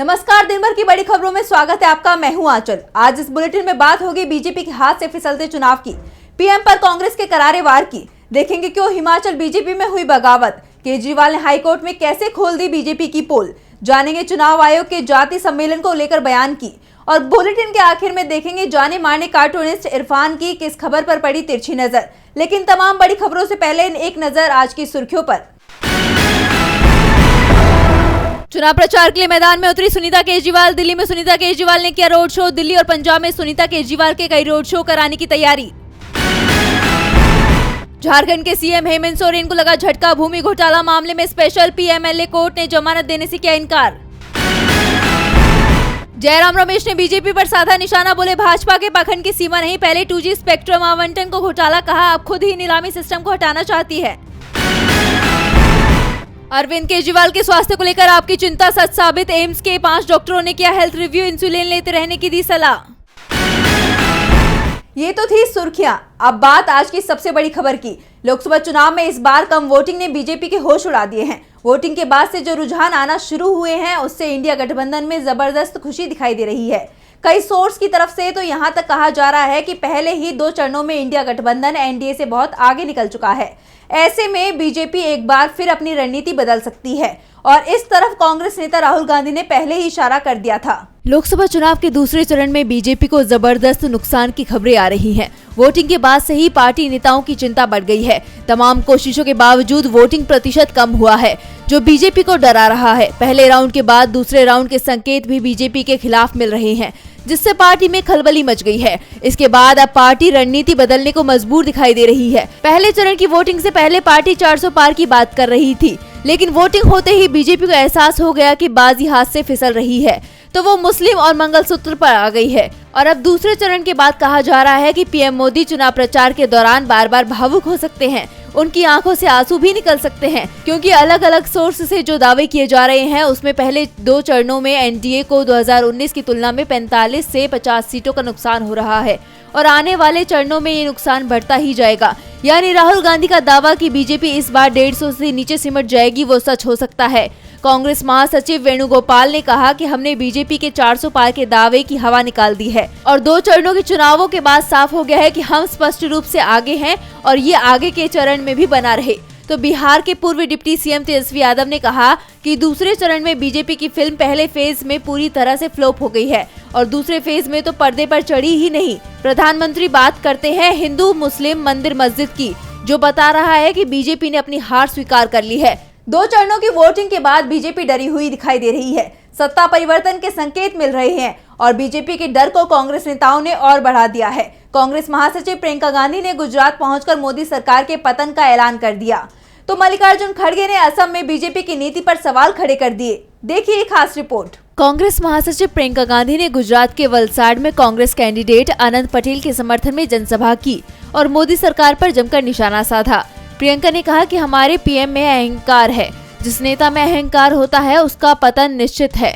नमस्कार, दिन भर की बड़ी खबरों में स्वागत है आपका। मैं हूं आंचल। आज इस बुलेटिन में बात होगी बीजेपी के हाथ से फिसलते चुनाव की, पीएम पर कांग्रेस के करारे वार की। देखेंगे क्यों हिमाचल बीजेपी में हुई बगावत, केजरीवाल ने हाईकोर्ट में कैसे खोल दी बीजेपी की पोल। जानेंगे चुनाव आयोग के जाति सम्मेलन को लेकर बयान की। और बुलेटिन के आखिर में देखेंगे जाने माने कार्टूनिस्ट इरफान की किस खबर पर पड़ी तिरछी नजर। लेकिन तमाम बड़ी खबरों से पहले एक नजर आज की सुर्खियों पर। चुनाव प्रचार के लिए मैदान में उतरी सुनीता केजरीवाल। दिल्ली में सुनीता केजरीवाल ने किया रोड शो। दिल्ली और पंजाब में सुनीता केजरीवाल के कई रोड शो कराने की तैयारी। झारखंड के सीएम हेमंत सोरेन को लगा झटका। भूमि घोटाला मामले में स्पेशल पीएमएलए कोर्ट ने जमानत देने से किया इनकार। जयराम रमेश ने बीजेपी पर साधा निशाना, बोले भाजपा के पाखंड की सीमा नहीं। पहले 2G स्पेक्ट्रम आवंटन को घोटाला कहा, अब खुद ही नीलामी सिस्टम को हटाना चाहती है। अरविंद केजरीवाल के स्वास्थ्य को लेकर आपकी चिंता सच साबित। एम्स के 5 डॉक्टरों ने किया हेल्थ रिव्यू, इंसुलिन लेते रहने की दी सलाह। ये तो थी सुर्खियां। अब बात आज की सबसे बड़ी खबर की। लोकसभा चुनाव में इस बार कम वोटिंग ने बीजेपी के होश उड़ा दिए हैं। वोटिंग के बाद से जो रुझान आना शुरू हुए हैं, उससे इंडिया गठबंधन में जबरदस्त खुशी दिखाई दे रही है। कई सोर्स की तरफ से तो यहां तक कहा जा रहा है कि पहले ही 2 चरणों में इंडिया गठबंधन एनडीए से बहुत आगे निकल चुका है। ऐसे में बीजेपी एक बार फिर अपनी रणनीति बदल सकती है और इस तरफ कांग्रेस नेता राहुल गांधी ने पहले ही इशारा कर दिया था। लोकसभा चुनाव के दूसरे चरण में बीजेपी को जबरदस्त नुकसान की खबरें आ रही हैं। वोटिंग के बाद से ही पार्टी नेताओं की चिंता बढ़ गई है। तमाम कोशिशों के बावजूद वोटिंग प्रतिशत कम हुआ है, जो बीजेपी को डरा रहा है। पहले राउंड के बाद दूसरे राउंड के संकेत भी बीजेपी के खिलाफ मिल रहे हैं, जिससे पार्टी में खलबली मच गई है। इसके बाद अब पार्टी रणनीति बदलने को मजबूर दिखाई दे रही है। पहले चरण की वोटिंग से पहले पार्टी 400 पार की बात कर रही थी, लेकिन वोटिंग होते ही बीजेपी को एहसास हो गया कि बाजी हाथ से फिसल रही है, तो वो मुस्लिम और मंगलसूत्र पर आ गई है। और अब दूसरे चरण के बाद कहा जा रहा है कि पीएम मोदी चुनाव प्रचार के दौरान बार बार भावुक हो सकते हैं। उनकी आंखों से आंसू भी निकल सकते हैं, क्योंकि अलग अलग सोर्स से जो दावे किए जा रहे हैं, उसमें पहले 2 चरणों में एनडीए को 2019 की तुलना में 45 से 50 सीटों का नुकसान हो रहा है और आने वाले चरणों में ये नुकसान बढ़ता ही जाएगा। यानी राहुल गांधी का दावा कि बीजेपी इस बार 150 से नीचे सिमट जाएगी, वो सच हो सकता है। कांग्रेस महासचिव वेणुगोपाल ने कहा कि हमने बीजेपी के 400 पार के दावे की हवा निकाल दी है और 2 चरणों के चुनावों के बाद साफ हो गया है कि हम स्पष्ट रूप से आगे हैं और ये आगे के चरण में भी बना रहे। तो बिहार के पूर्व डिप्टी सीएम तेजस्वी यादव ने कहा कि दूसरे चरण में बीजेपी की फिल्म पहले फेज में पूरी तरह से फ्लॉप हो गई है और दूसरे फेज में तो पर्दे पर चढ़ी ही नहीं। प्रधानमंत्री बात करते हैं हिंदू मुस्लिम मंदिर मस्जिद की, जो बता रहा है कि बीजेपी ने अपनी हार स्वीकार कर ली है। 2 चरणों की वोटिंग के बाद बीजेपी डरी हुई दिखाई दे रही है। सत्ता परिवर्तन के संकेत मिल रहे हैं और बीजेपी के डर को कांग्रेस नेताओं ने और बढ़ा दिया है। कांग्रेस महासचिव प्रियंका गांधी ने गुजरात पहुंचकर मोदी सरकार के पतन का ऐलान कर दिया, तो मल्लिकार्जुन खड़गे ने असम में बीजेपी की नीति पर सवाल खड़े कर दिए। देखिए खास रिपोर्ट। कांग्रेस महासचिव प्रियंका गांधी ने गुजरात के वलसाड में कांग्रेस कैंडिडेट आनंद पटेल के समर्थन में जनसभा की और मोदी सरकार पर जमकर निशाना साधा। प्रियंका ने कहा कि हमारे पीएम में अहंकार है, जिस नेता में अहंकार होता है उसका पतन निश्चित है।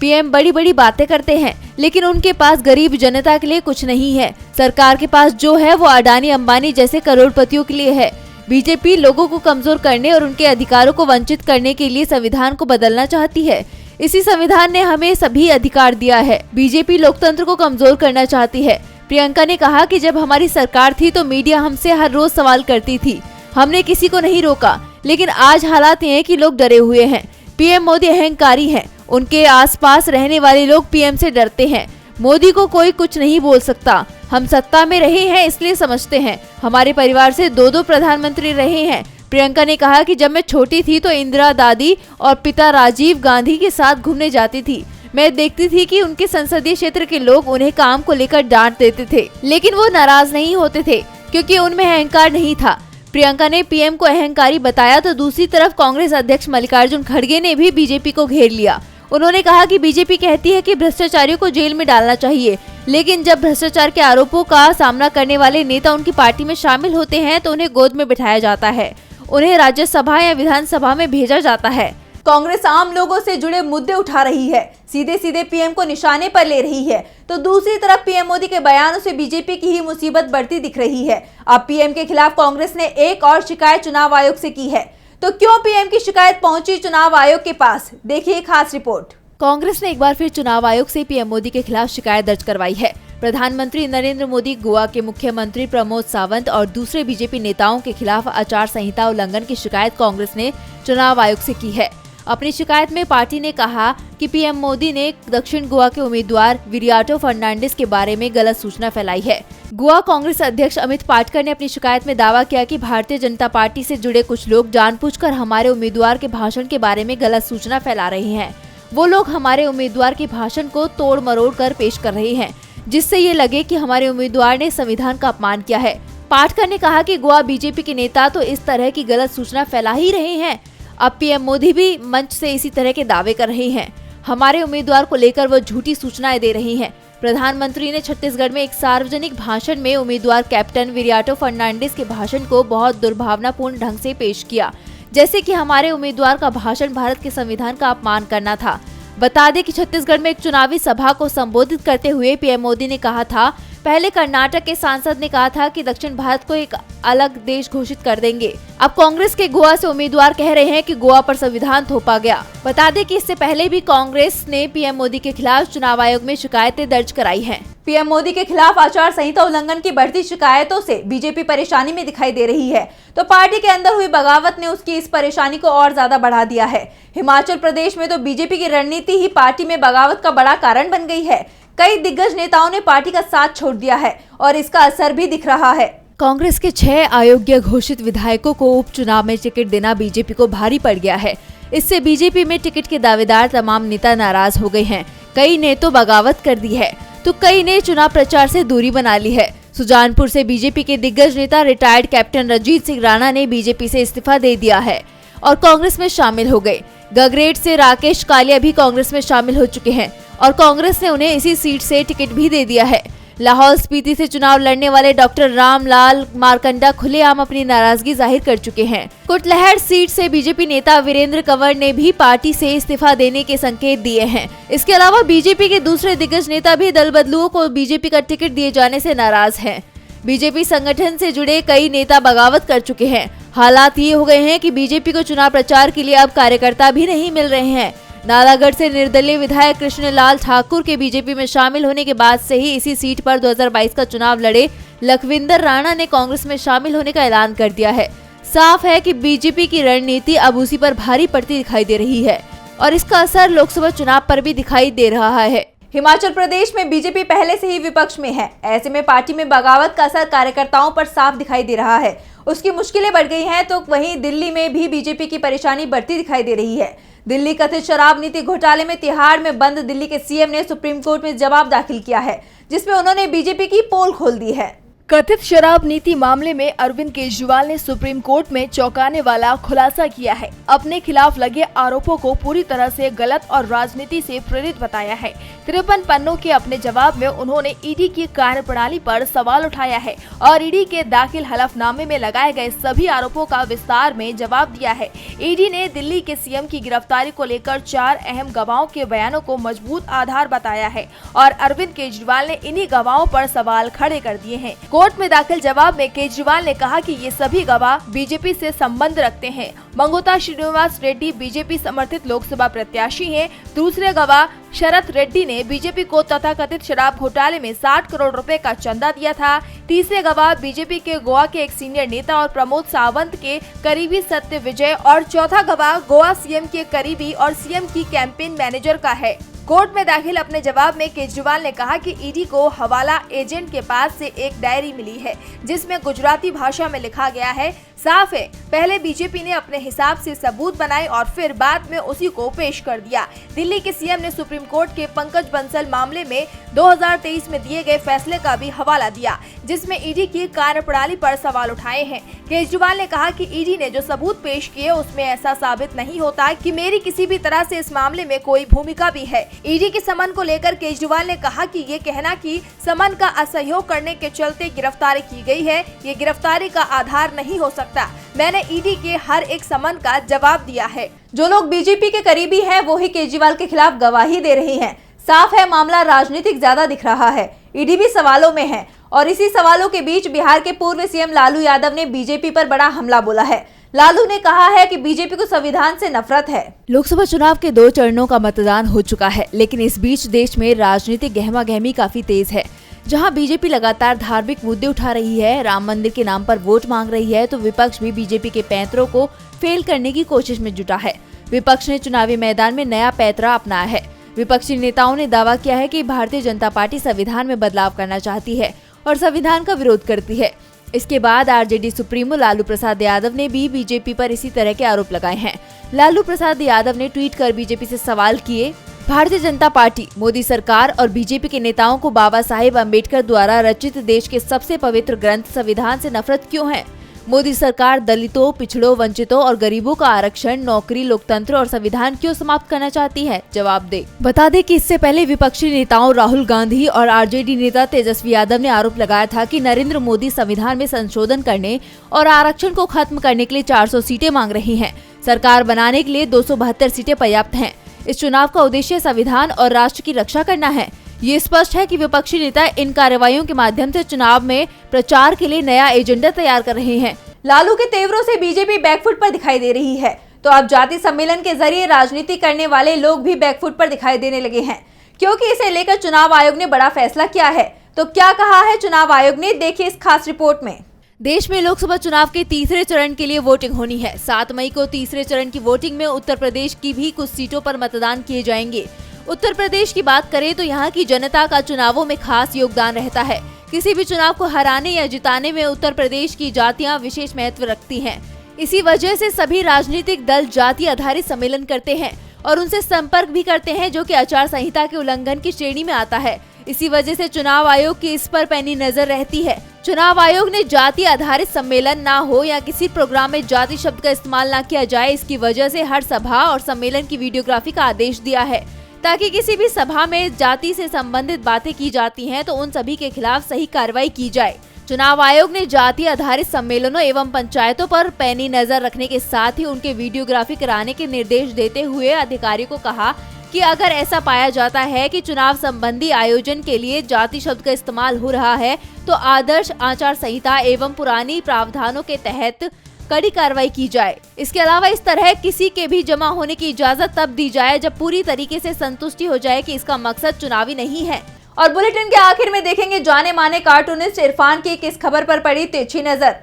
पीएम बड़ी बड़ी बातें करते हैं, लेकिन उनके पास गरीब जनता के लिए कुछ नहीं है। सरकार के पास जो है वो अडानी अंबानी जैसे करोड़पतियों के लिए है। बीजेपी लोगों को कमजोर करने और उनके अधिकारों को वंचित करने के लिए संविधान को बदलना चाहती है। इसी संविधान ने हमें सभी अधिकार दिया है। बीजेपी लोकतंत्र को कमजोर करना चाहती है। प्रियंका ने कहा कि जब हमारी सरकार थी तो मीडिया हमसे हर रोज सवाल करती थी, हमने किसी को नहीं रोका, लेकिन आज हालात ये हैं कि लोग डरे हुए हैं। पीएम मोदी अहंकारी हैं, उनके आसपास रहने वाले लोग पीएम से डरते हैं। मोदी को कोई कुछ नहीं बोल सकता। हम सत्ता में रहे हैं इसलिए समझते हैं। हमारे परिवार से 2 प्रधानमंत्री रहे हैं। प्रियंका ने कहा कि जब मैं छोटी थी तो इंदिरा दादी और पिता राजीव गांधी के साथ घूमने जाती थी। मैं देखती थी कि उनके संसदीय क्षेत्र के लोग उन्हें काम को लेकर डांट देते थे, लेकिन वो नाराज नहीं होते थे क्योंकि उनमें अहंकार नहीं था। प्रियंका ने पीएम को अहंकारी बताया, तो दूसरी तरफ कांग्रेस अध्यक्ष मल्लिकार्जुन खड़गे ने भी बीजेपी को घेर लिया। उन्होंने कहा कि बीजेपी कहती है कि भ्रष्टाचारियों को जेल में डालना चाहिए, लेकिन जब भ्रष्टाचार के आरोपों का सामना करने वाले नेता उनकी पार्टी में शामिल होते हैं तो उन्हें गोद में बिठाया जाता है, उन्हें राज्यसभा या विधानसभा में भेजा जाता है। कांग्रेस आम लोगों से जुड़े मुद्दे उठा रही है, सीधे सीधे पीएम को निशाने पर ले रही है, तो दूसरी तरफ पीएम मोदी के बयानों से बीजेपी की ही मुसीबत बढ़ती दिख रही है। अब पीएम के खिलाफ कांग्रेस ने एक और शिकायत चुनाव आयोग से की है, तो क्यों पीएम की शिकायत पहुंची चुनाव आयोग के पास, देखिए खास रिपोर्ट। कांग्रेस ने एक बार फिर चुनाव आयोग से पीएम मोदी के खिलाफ शिकायत दर्ज करवाई है। प्रधानमंत्री नरेंद्र मोदी, गोवा के मुख्यमंत्री प्रमोद सावंत और दूसरे बीजेपी नेताओं के खिलाफ आचार संहिता उल्लंघन की शिकायत कांग्रेस ने चुनाव आयोग से की है। अपनी शिकायत में पार्टी ने कहा कि पीएम मोदी ने दक्षिण गोवा के उम्मीदवार विरियाटो फर्नांडिस के बारे में गलत सूचना फैलाई है। गोवा कांग्रेस अध्यक्ष अमित पाटकर ने अपनी शिकायत में दावा किया कि भारतीय जनता पार्टी से जुड़े कुछ लोग जानबूझकर हमारे उम्मीदवार के भाषण के बारे में गलत सूचना फैला रहे हैं। वो लोग हमारे उम्मीदवार के भाषण को तोड़ मरोड़ कर पेश कर रहे हैं, जिससे ये लगे कि हमारे उम्मीदवार ने संविधान का अपमान किया है। पाटकर ने कहा कि गोवा बीजेपी के नेता तो इस तरह की गलत सूचना फैला ही रहे हैं। अब पीएम मोदी भी मंच से इसी तरह के दावे कर रहे हैं। हमारे उम्मीदवार को लेकर वो झूठी सूचनाएं दे रही हैं। प्रधानमंत्री ने छत्तीसगढ़ में एक सार्वजनिक भाषण में उम्मीदवार कैप्टन विरियाटो फर्नांडिस के भाषण को बहुत दुर्भावनापूर्ण ढंग से पेश किया, जैसे कि हमारे उम्मीदवार का भाषण भारत के संविधान का अपमान करना था। बता दें कि छत्तीसगढ़ में एक चुनावी सभा को संबोधित करते हुए पीएम मोदी ने कहा था, पहले कर्नाटक के सांसद ने कहा था कि दक्षिण भारत को एक अलग देश घोषित कर देंगे। अब कांग्रेस के गोवा से उम्मीदवार कह रहे हैं कि गोवा पर संविधान थोपा गया। बता दें कि इससे पहले भी कांग्रेस ने पीएम मोदी के खिलाफ चुनाव आयोग में शिकायतें दर्ज कराई हैं। पीएम मोदी के खिलाफ आचार संहिता उल्लंघन की बढ़ती शिकायतों से बीजेपी परेशानी में दिखाई दे रही है, तो पार्टी के अंदर हुई बगावत ने उसकी इस परेशानी को और ज्यादा बढ़ा दिया है। हिमाचल प्रदेश में तो बीजेपी की रणनीति ही पार्टी में बगावत का बड़ा कारण बन गई है। कई दिग्गज नेताओं ने पार्टी का साथ छोड़ दिया है और इसका असर भी दिख रहा है। कांग्रेस के 6 अयोग्य घोषित विधायकों को उपचुनाव में टिकट देना बीजेपी को भारी पड़ गया है। इससे बीजेपी में टिकट के दावेदार तमाम नेता नाराज हो गए हैं। कई ने तो बगावत कर दी है, तो कई ने चुनाव प्रचार से दूरी बना ली है। सुजानपुर से बीजेपी के दिग्गज नेता रिटायर्ड कैप्टन रणजीत सिंह राणा ने बीजेपी से इस्तीफा दे दिया है और कांग्रेस में शामिल हो गए। गगरेट से राकेश कालिया भी कांग्रेस में शामिल हो चुके हैं और कांग्रेस ने उन्हें इसी सीट से टिकट भी दे दिया है। लाहौल स्पीति से चुनाव लड़ने वाले डॉक्टर रामलाल मारकंडा खुलेआम अपनी नाराजगी जाहिर कर चुके हैं। कुटलहड़ सीट से बीजेपी नेता वीरेंद्र कंवर ने भी पार्टी से इस्तीफा देने के संकेत दिए हैं। इसके अलावा बीजेपी के दूसरे दिग्गज नेता भी दल बदलुओं को बीजेपी का टिकट दिए जाने से नाराज हैं। बीजेपी संगठन से जुड़े कई नेता बगावत कर चुके हैं। हालात ये हो गए हैं कि बीजेपी को चुनाव प्रचार के लिए अब कार्यकर्ता भी नहीं मिल रहे हैं। नालागढ़ से निर्दलीय विधायक कृष्णलाल ठाकुर के बीजेपी में शामिल होने के बाद से ही इसी सीट पर 2022 का चुनाव लड़े लखविंदर राणा ने कांग्रेस में शामिल होने का ऐलान कर दिया है। साफ है कि बीजेपी की रणनीति अब उसी पर भारी पड़ती दिखाई दे रही है और इसका असर लोकसभा चुनाव पर भी दिखाई दे रहा है। हिमाचल प्रदेश में बीजेपी पहले से ही विपक्ष में है। ऐसे में पार्टी में बगावत का असर कार्यकर्ताओं पर साफ दिखाई दे रहा है। उसकी मुश्किलें बढ़ गई हैं, तो वहीं दिल्ली में भी बीजेपी की परेशानी बढ़ती दिखाई दे रही है। दिल्ली कथित शराब नीति घोटाले में तिहाड़ में बंद दिल्ली के सीएम ने सुप्रीम कोर्ट में जवाब दाखिल किया है, जिसमें उन्होंने बीजेपी की पोल खोल दी है। कथित शराब नीति मामले में अरविंद केजरीवाल ने सुप्रीम कोर्ट में चौंकाने वाला खुलासा किया है। अपने खिलाफ लगे आरोपों को पूरी तरह से गलत और राजनीति से प्रेरित बताया है। 53 पन्नों के अपने जवाब में उन्होंने ईडी की कार्यप्रणाली पर सवाल उठाया है और ईडी के दाखिल हलफनामे में लगाए गए सभी आरोपों का विस्तार में जवाब दिया है। ईडी ने दिल्ली के सीएम की गिरफ्तारी को लेकर 4 अहम गवाहों के बयानों को मजबूत आधार बताया है और अरविंद केजरीवाल ने इन्हीं गवाहों पर सवाल खड़े कर दिए हैं। कोर्ट में दाखिल जवाब में केजरीवाल ने कहा कि ये सभी गवाह बीजेपी से संबंध रखते हैं। मंगोता श्रीनिवास रेड्डी बीजेपी समर्थित लोकसभा प्रत्याशी हैं। दूसरे गवाह शरद रेड्डी ने बीजेपी को तथाकथित शराब घोटाले में 60 करोड़ रुपए का चंदा दिया था। तीसरे गवाह बीजेपी के गोवा के एक सीनियर नेता और प्रमोद सावंत के करीबी सत्य विजय और चौथा गवाह गोवा सीएम के करीबी और सीएम की कैंपेन मैनेजर का है। कोर्ट में दाखिल अपने जवाब में केजरीवाल ने कहा कि ईडी को हवाला एजेंट के पास से एक डायरी मिली है, जिसमें गुजराती भाषा में लिखा गया है। साफ है, पहले बीजेपी ने अपने हिसाब से सबूत बनाए और फिर बाद में उसी को पेश कर दिया। दिल्ली के सीएम ने सुप्रीम कोर्ट के पंकज बंसल मामले में 2023 में दिए गए फैसले का भी हवाला दिया, जिसमें ईडी की कार्यप्रणाली पर सवाल उठाए हैं। केजरीवाल ने कहा कि ईडी ने जो सबूत पेश किए उसमें ऐसा साबित नहीं होता कि मेरी किसी भी तरह से इस मामले में कोई भूमिका भी है। ईडी के समन को लेकर केजरीवाल ने कहा कि ये कहना कि समन का असहयोग करने के चलते गिरफ्तारी की गई है, ये गिरफ्तारी का आधार नहीं हो सकता। मैंने ईडी के हर एक समन का जवाब दिया है। जो लोग बीजेपी के करीबी हैं, वो ही केजरीवाल के खिलाफ गवाही दे रहे हैं। साफ है, मामला राजनीतिक ज्यादा दिख रहा है। ईडी भी सवालों में है और इसी सवालों के बीच बिहार के पूर्व सीएम लालू यादव ने बीजेपी पर बड़ा हमला बोला है। लालू ने कहा है कि बीजेपी को संविधान से नफरत है। लोकसभा चुनाव के 2 चरणों का मतदान हो चुका है, लेकिन इस बीच देश में राजनीतिक गहमागहमी काफी तेज है। जहां बीजेपी लगातार धार्मिक मुद्दे उठा रही है, राम मंदिर के नाम पर वोट मांग रही है, तो विपक्ष भी बीजेपी के पैंतरों को फेल करने की कोशिश में जुटा है। विपक्ष ने चुनावी मैदान में नया पैंतरा अपनाया है। विपक्षी नेताओं ने दावा किया है कि भारतीय जनता पार्टी संविधान में बदलाव करना चाहती है और संविधान का विरोध करती है। इसके बाद आरजेडी सुप्रीमो लालू प्रसाद यादव ने भी बीजेपी पर इसी तरह के आरोप लगाए हैं। लालू प्रसाद यादव ने ट्वीट कर बीजेपी से सवाल किए, भारतीय जनता पार्टी, मोदी सरकार और बीजेपी के नेताओं को बाबा साहेब अम्बेडकर द्वारा रचित देश के सबसे पवित्र ग्रंथ संविधान से नफरत क्यों है? मोदी सरकार दलितों, पिछड़ों, वंचितों और गरीबों का आरक्षण, नौकरी, लोकतंत्र और संविधान क्यों समाप्त करना चाहती है? जवाब दे। बता दें कि इससे पहले विपक्षी नेताओं राहुल गांधी और आरजेडी नेता तेजस्वी यादव ने आरोप लगाया था कि नरेंद्र मोदी संविधान में संशोधन करने और आरक्षण को खत्म करने के लिए 400 सीटें मांग रही हैं। सरकार बनाने के लिए 272 सीटें पर्याप्त हैं। इस चुनाव का उद्देश्य संविधान और राष्ट्र की रक्षा करना है। ये स्पष्ट है कि विपक्षी नेता इन कार्रवाइयों के माध्यम से चुनाव में प्रचार के लिए नया एजेंडा तैयार कर रहे हैं। लालू के तेवरों से बीजेपी बैकफुट पर दिखाई दे रही है, तो अब जाति सम्मेलन के जरिए राजनीति करने वाले लोग भी बैकफुट पर दिखाई देने लगे हैं, क्योंकि इसे लेकर चुनाव आयोग ने बड़ा फैसला किया है। तो क्या कहा है चुनाव आयोग ने, देखिए इस खास रिपोर्ट में। देश में लोकसभा चुनाव के तीसरे चरण के लिए वोटिंग होनी है। 7 मई को तीसरे चरण की वोटिंग में उत्तर प्रदेश की भी कुछ सीटों पर मतदान किए जाएंगे। उत्तर प्रदेश की बात करें तो यहाँ की जनता का चुनावों में खास योगदान रहता है। किसी भी चुनाव को हराने या जिताने में उत्तर प्रदेश की जातियाँ विशेष महत्व रखती हैं। इसी वजह से सभी राजनीतिक दल जाति आधारित सम्मेलन करते हैं और उनसे संपर्क भी करते हैं, जो कि आचार संहिता के उल्लंघन की श्रेणी में आता है। इसी वजह से चुनाव आयोग की इस पर पैनी नजर रहती है। चुनाव आयोग ने जाति आधारित सम्मेलन ना हो या किसी प्रोग्राम में जाति शब्द का इस्तेमाल न किया जाए, इसकी वजह से हर सभा और सम्मेलन की वीडियोग्राफी का आदेश दिया है, ताकि किसी भी सभा में जाति से संबंधित बातें की जाती हैं तो उन सभी के खिलाफ सही कार्रवाई की जाए। चुनाव आयोग ने जाति आधारित सम्मेलनों एवं पंचायतों पर पैनी नजर रखने के साथ ही उनके वीडियोग्राफी कराने के निर्देश देते हुए अधिकारियों को कहा कि अगर ऐसा पाया जाता है कि चुनाव संबंधी आयोजन के लिए जाति शब्द का इस्तेमाल हो रहा है तो आदर्श आचार संहिता एवं पुरानी प्रावधानों के तहत कड़ी कार्रवाई की जाए। इसके अलावा इस तरह किसी के भी जमा होने की इजाजत तब दी जाए जब पूरी तरीके से संतुष्टि हो जाए कि इसका मकसद चुनावी नहीं है। और बुलेटिन के आखिर में देखेंगे जाने माने कार्टूनिस्ट इरफान की किस खबर पर पड़ी तिरछी नजर।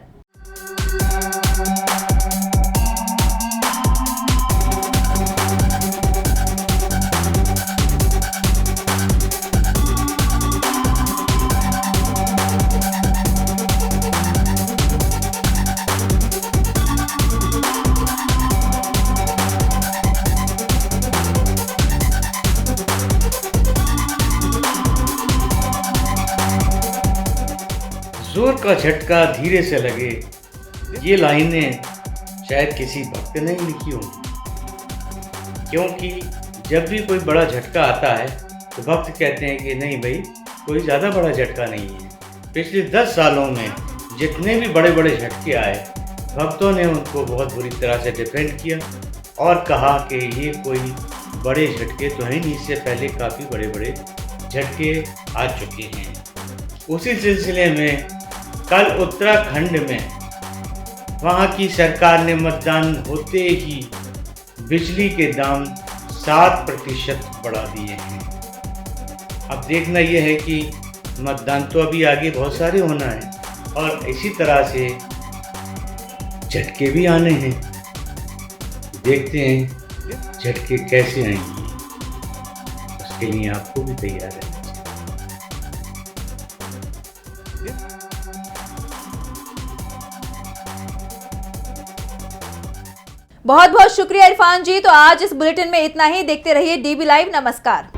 जोर का झटका धीरे से लगे, ये लाइनें शायद किसी भक्त ने ही लिखी होंगी, क्योंकि जब भी कोई बड़ा झटका आता है तो भक्त कहते हैं कि नहीं भाई, कोई ज़्यादा बड़ा झटका नहीं है। पिछले 10 सालों में जितने भी बड़े बड़े झटके आए, भक्तों ने उनको बहुत बुरी तरह से डिफेंड किया और कहा कि ये कोई बड़े झटके तो हैं नहीं, इससे पहले काफ़ी बड़े बड़े झटके आ चुके हैं। उसी सिलसिले में कल उत्तराखंड में वहाँ की सरकार ने मतदान होते ही बिजली के दाम 7% बढ़ा दिए हैं। अब देखना यह है कि मतदान तो अभी आगे बहुत सारे होना है और इसी तरह से झटके भी आने हैं। देखते हैं झटके कैसे आएंगे, उसके लिए आपको भी तैयार है। बहुत बहुत शुक्रिया इरफान जी। तो आज इस बुलेटिन में इतना ही। देखते रहिए DB लाइव। नमस्कार।